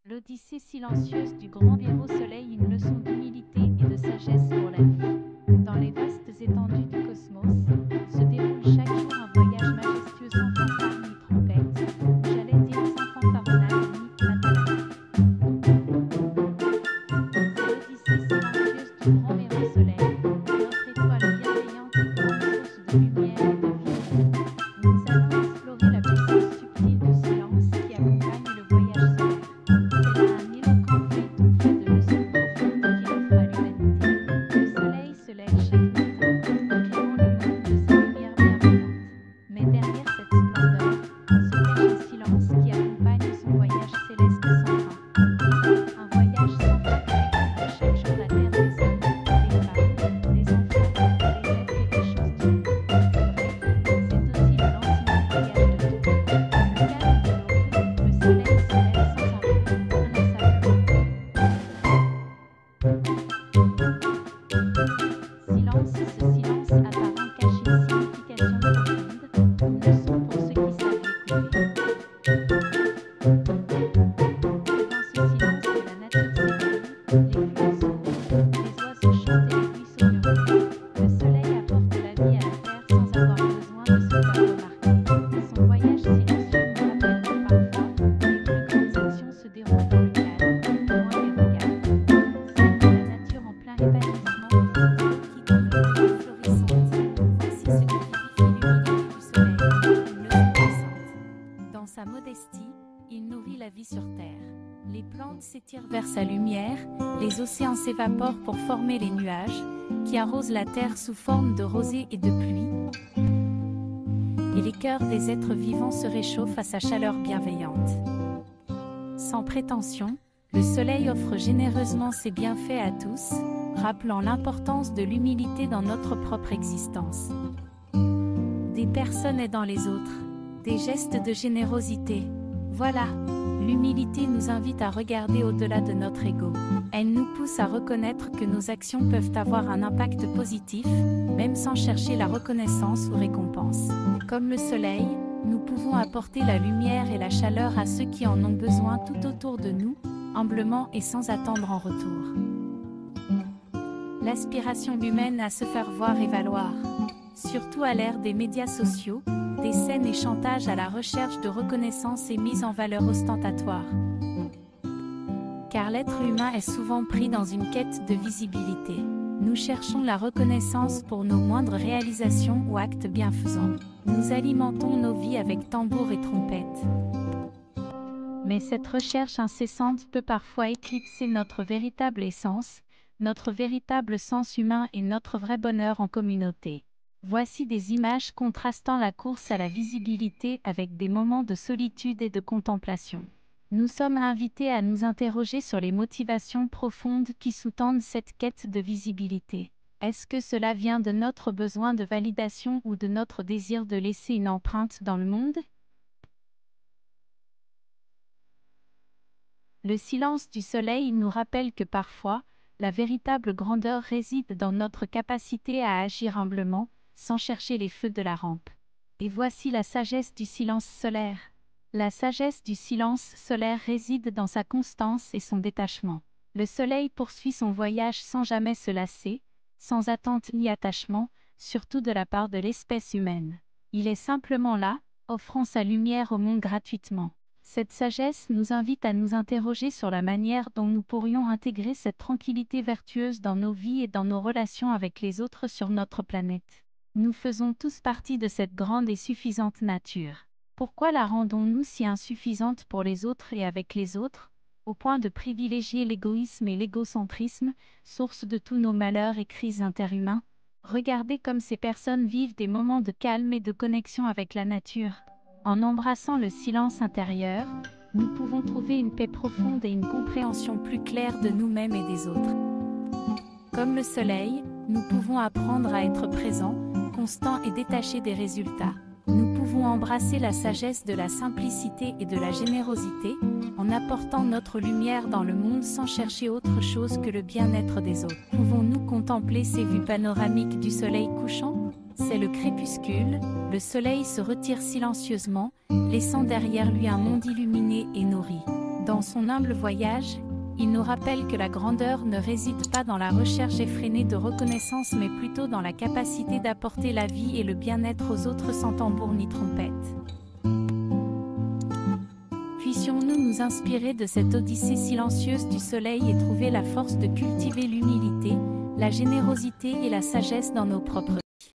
L'Odyssée silencieuse du grand héros Soleil, une leçon d'humilité et de sagesse pour la vie. Dans les vastes étendues du cosmos, se déroule chaque jour un voyage majestueux sans fanfare ni trompette. J'allais dire sans fanfaronnade ni matalala. C'est l'Odyssée silencieuse du grand héros Soleil, notre étoile bienveillante et grande source de lumière et de vie. Nous allons explorer la puissance subtile du silence qui accompagne le voyage solaire. C'est là un éloquent feuilleton fait de leçons profondes qu'il offre à l'humanité. Le soleil se lève chaque matin, éclairant le monde de sa lumière bienveillante. Mais derrière cette splendeur, se cache un silence qui accompagne son voyage céleste sans fin. Un voyage sans fin qui explore chaque jour la terre des hommes, des femmes, des enfants, des êtres et des choses du monde. Bref, c'est aussi le lentillant voyage de tout. Le calme de l'aube, le soleil se lève sans arrêt, inlassablement. Silence, ce silence apparent cache une signification profonde, une leçon pour ceux qui savent l'écouter. C'est dans ce silence que la nature s'éveille, les fleurs s'ouvrent, les oiseaux chantent et les buissons murmurent. Le soleil apporte la vie à la terre sans avoir besoin de se faire remarquer. Son voyage silencieux nous rappelle que parfois, les plus grandes actions se déroulent dans le calme, loin des regards. Celle de la nature en plein épanouissement, qui dans le florissante. Voici ce que vérifie l'humilité du soleil, une leçon puissante. Dans sa modestie, il nourrit la vie sur terre. Les plantes s'étirent vers sa lumière, les océans s'évaporent pour former les nuages, qui arrosent la terre sous forme de rosée et de pluie. Et les cœurs des êtres vivants se réchauffent à sa chaleur bienveillante. Sans prétention, le soleil offre généreusement ses bienfaits à tous, rappelant l'importance de l'humilité dans notre propre existence. Des personnes aidant les autres, des gestes de générosité. Voilà, l'humilité nous invite à regarder au-delà de notre ego. Elle nous pousse à reconnaître que nos actions peuvent avoir un impact positif, même sans chercher la reconnaissance ou récompense. Comme le soleil, nous pouvons apporter la lumière et la chaleur à ceux qui en ont besoin tout autour de nous, humblement et sans attendre en retour. L'aspiration humaine à se faire voir et valoir, surtout à l'ère des médias sociaux, des scènes et chantages à la recherche de reconnaissance et mise en valeur ostentatoire. Car l'être humain est souvent pris dans une quête de visibilité. Nous cherchons la reconnaissance pour nos moindres réalisations ou actes bienfaisants. Nous alimentons nos vies avec tambours et trompettes. Mais cette recherche incessante peut parfois éclipser notre véritable essence, notre véritable sens humain et notre vrai bonheur en communauté. Voici des images contrastant la course à la visibilité avec des moments de solitude et de contemplation. Nous sommes invités à nous interroger sur les motivations profondes qui sous-tendent cette quête de visibilité. Est-ce que cela vient de notre besoin de validation ou de notre désir de laisser une empreinte dans le monde? Le silence du soleil nous rappelle que parfois, la véritable grandeur réside dans notre capacité à agir humblement, sans chercher les feux de la rampe. Et voici la sagesse du silence solaire. La sagesse du silence solaire réside dans sa constance et son détachement. Le soleil poursuit son voyage sans jamais se lasser, sans attente ni attachement, surtout de la part de l'espèce humaine. Il est simplement là, offrant sa lumière au monde gratuitement. Cette sagesse nous invite à nous interroger sur la manière dont nous pourrions intégrer cette tranquillité vertueuse dans nos vies et dans nos relations avec les autres sur notre planète. Nous faisons tous partie de cette grande et suffisante nature. Pourquoi la rendons-nous si insuffisante pour les autres et avec les autres, au point de privilégier l'égoïsme et l'égocentrisme, source de tous nos malheurs et crises interhumains? Regardez comme ces personnes vivent des moments de calme et de connexion avec la nature. En embrassant le silence intérieur, nous pouvons trouver une paix profonde et une compréhension plus claire de nous-mêmes et des autres. Comme le soleil, nous pouvons apprendre à être présents, constants et détachés des résultats. Nous pouvons embrasser la sagesse de la simplicité et de la générosité, en apportant notre lumière dans le monde sans chercher autre chose que le bien-être des autres. Pouvons-nous contempler ces vues panoramiques du soleil couchant? C'est le crépuscule, le soleil se retire silencieusement, laissant derrière lui un monde illuminé et nourri. Dans son humble voyage, il nous rappelle que la grandeur ne réside pas dans la recherche effrénée de reconnaissance mais plutôt dans la capacité d'apporter la vie et le bien-être aux autres sans tambour ni trompette. Puissions-nous nous inspirer de cette odyssée silencieuse du soleil et trouver la force de cultiver l'humilité, la générosité et la sagesse dans nos propres